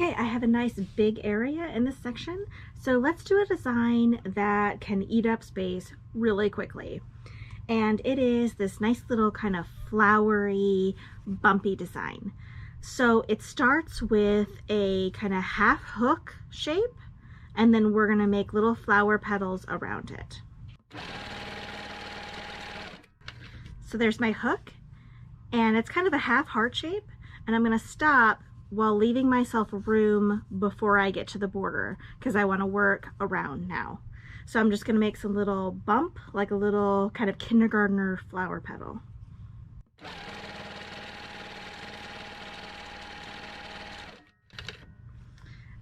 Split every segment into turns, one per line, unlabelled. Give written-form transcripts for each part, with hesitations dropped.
Okay, I have a nice big area in this section, so let's do a design that can eat up space really quickly. And it is this nice little kind of flowery, bumpy design. So it starts with a kind of half hook shape, and then we're gonna make little flower petals around it. So there's my hook, and it's kind of a half heart shape, and I'm gonna stop while leaving myself room before I get to the border because I want to work around now. So I'm just going to make some little bump, like a little kind of kindergartner flower petal.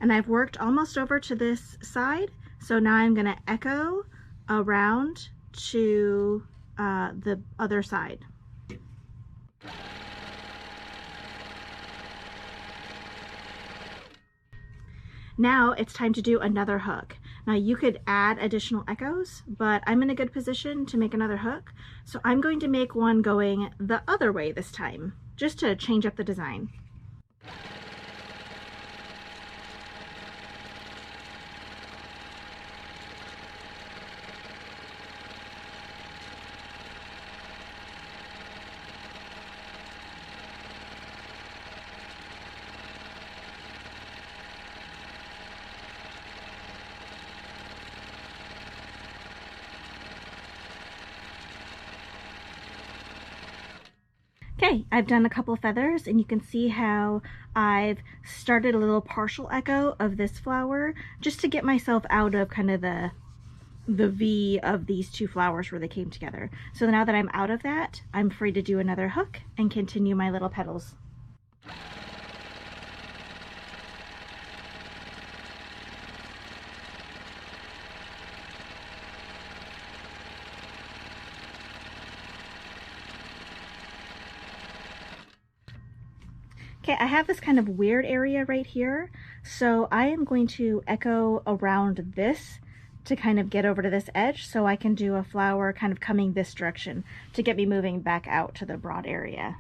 And I've worked almost over to this side, so now I'm going to echo around to the other side. Now it's time to do another hook. Now you could add additional echoes, but I'm in a good position to make another hook. So I'm going to make one going the other way this time, just to change up the design. Okay, I've done a couple of feathers, and you can see how I've started a little partial echo of this flower just to get myself out of kind of the V of these two flowers where they came together. So now that I'm out of that, I'm free to do another hook and continue my little petals. Okay, I have this kind of weird area right here, so I am going to echo around this to kind of get over to this edge so I can do a flower kind of coming this direction to get me moving back out to the broad area.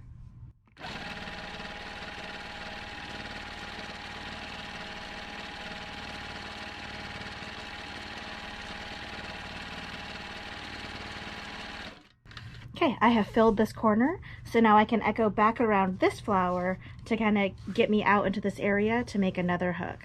Okay, I have filled this corner, so now I can echo back around this flower to kind of get me out into this area to make another hook.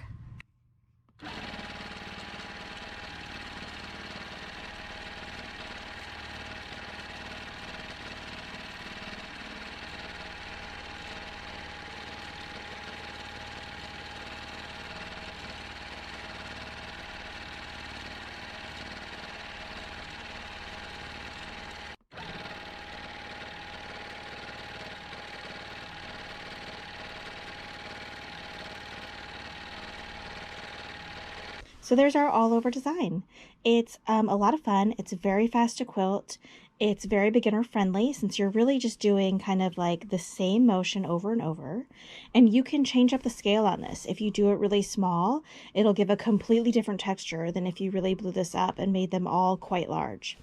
So there's our all over design. It's a lot of fun. It's very fast to quilt. It's very beginner friendly since you're really just doing kind of like the same motion over and over. And you can change up the scale on this. If you do it really small, it'll give a completely different texture than if you really blew this up and made them all quite large.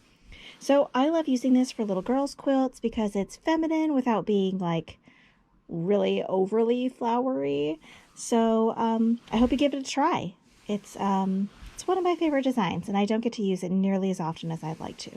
So I love using this for little girls' quilts because it's feminine without being like really overly flowery. So I hope you give it a try. It's one of my favorite designs, and I don't get to use it nearly as often as I'd like to.